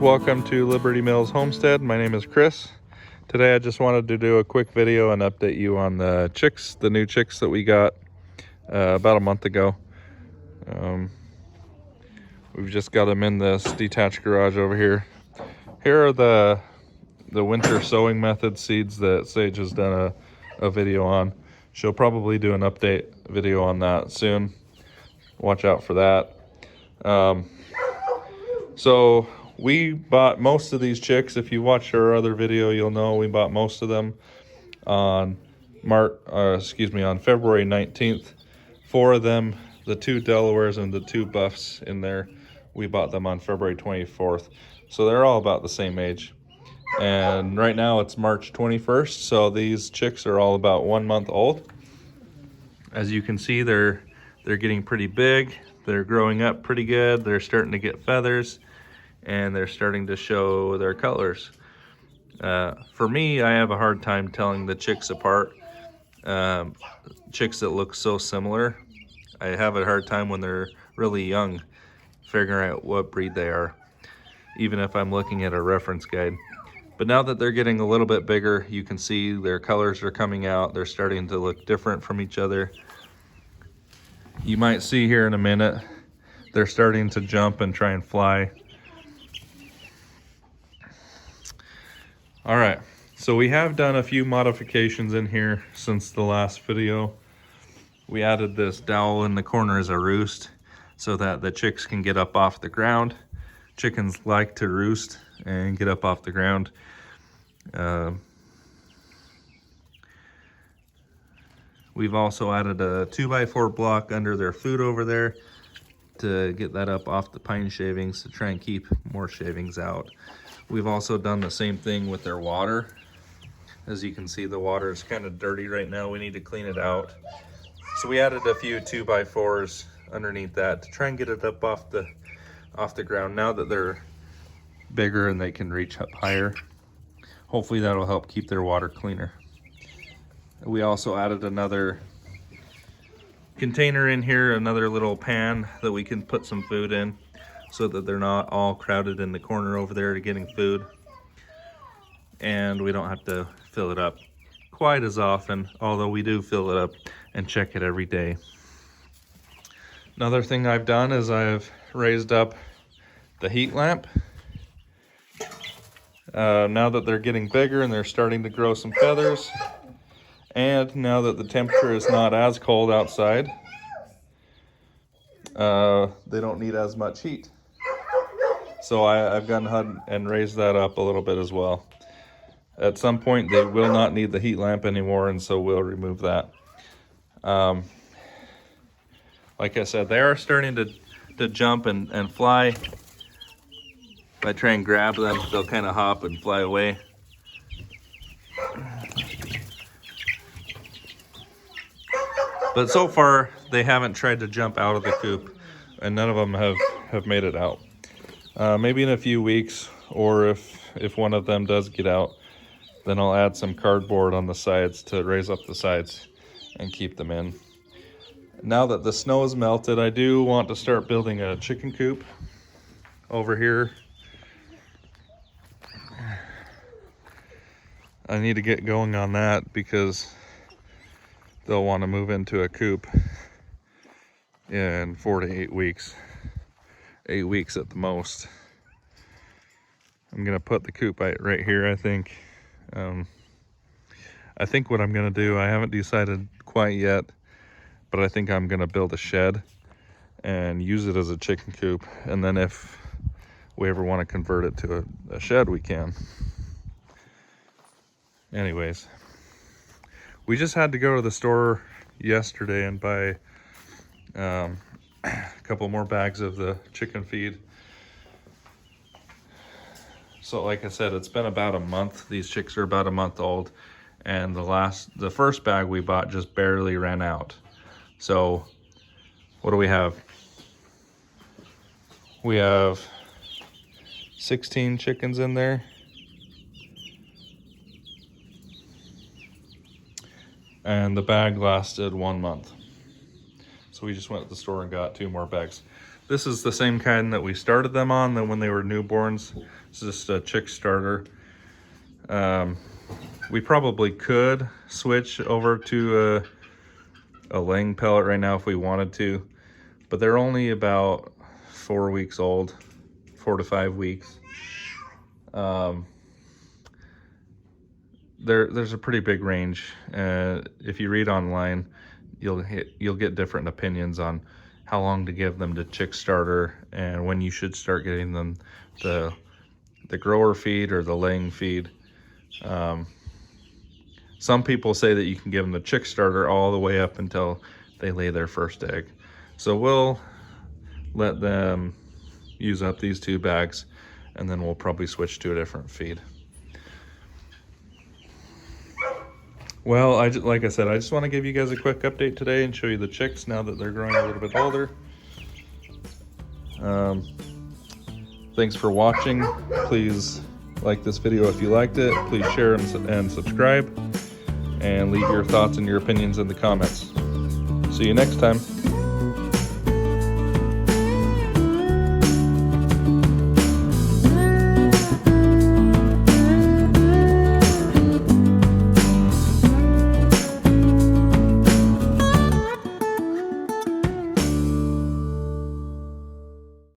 Welcome to Liberty Mills Homestead. My name is Chris. Today I just wanted to do a quick video and update you on the chicks, the new chicks that we got about a month ago. We've just got them in this detached garage over here. Here are the winter sowing method seeds that Sage has done a video on. She'll probably do an update video on that soon. Watch out for that. So we bought most of these chicks. If you watched our other video, you'll know we bought most of them on on February 19th. 4 of them, the 2 Delawares and the 2 Buffs in there, we bought them on February 24th. So they're all about the same age. And right now it's March 21st, so these chicks are all about 1 month old. As you can see, they're getting pretty big. They're growing up pretty good. They're starting to get feathers, and they're starting to show their colors. For me, I have a hard time telling the chicks apart. Chicks that look so similar, I have a hard time when they're really young figuring out what breed they are, even if I'm looking at a reference guide. But now that they're getting a little bit bigger, you can see their colors are coming out. They're starting to look different from each other. You might see here in a minute, they're starting to jump and try and fly. All right, so we have done a few modifications in here since the last video. We added this dowel in the corner as a roost so that the chicks can get up off the ground. Chickens like to roost and get up off the ground. We've also added a 2x4 block under their food over there to get that up off the pine shavings to try and keep more shavings out. We've also done the same thing with their water. As you can see, the water is kind of dirty right now. We need to clean it out. So we added a few 2x4s underneath that to try and get it up off the ground now that they're bigger and they can reach up higher. Hopefully that'll help keep their water cleaner. We also added another container in here, another little pan that we can put some food in so that they're not all crowded in the corner over there to getting food. And we don't have to fill it up quite as often, although we do fill it up and check it every day. Another thing I've done is I've raised up the heat lamp. Now that they're getting bigger and they're starting to grow some feathers, and now that the temperature is not as cold outside, they don't need as much heat. So I've gone ahead and raised that up a little bit as well. At some point they will not need the heat lamp anymore, and so we'll remove that. Like I said, they are starting to jump and fly. If I try and grab them, they'll kind of hop and fly away. But so far, they haven't tried to jump out of the coop, and none of them have made it out. Maybe in a few weeks, or if one of them does get out, then I'll add some cardboard on the sides to raise up the sides and keep them in. Now that the snow is melted, I do want to start building a chicken coop over here. I need to get going on that because they'll want to move into a coop in 4 to 8 weeks. 8 weeks at the most. I'm gonna put the coop right here, I think. I think what I'm gonna do, I haven't decided quite yet, but I think I'm gonna build a shed and use it as a chicken coop. And then if we ever want to convert it to a shed, we can. Anyways, we just had to go to the store yesterday and buy a couple more bags of the chicken feed. So like I said, it's been about a month. These chicks are about a month old, and the first bag we bought just barely ran out. So what do we have? We have 16 chickens in there. And the bag lasted 1 month. So we just went to the store and got 2 more bags. This is the same kind that we started them on when they were newborns. It's just a chick starter. We probably could switch over to a laying pellet right now if we wanted to, but they're only about 4 weeks old, 4 to 5 weeks. There's a pretty big range. If you read online, you'll get different opinions on how long to give them to chick starter and when you should start getting them the grower feed or the laying feed. Some people say that you can give them the chick starter all the way up until they lay their first egg. So we'll let them use up these 2 bags, and then we'll probably switch to a different feed. Well, like I said, I just want to give you guys a quick update today and show you the chicks now that they're growing a little bit older. Thanks for watching. Please like this video if you liked it. Please share and subscribe. And leave your thoughts and your opinions in the comments. See you next time.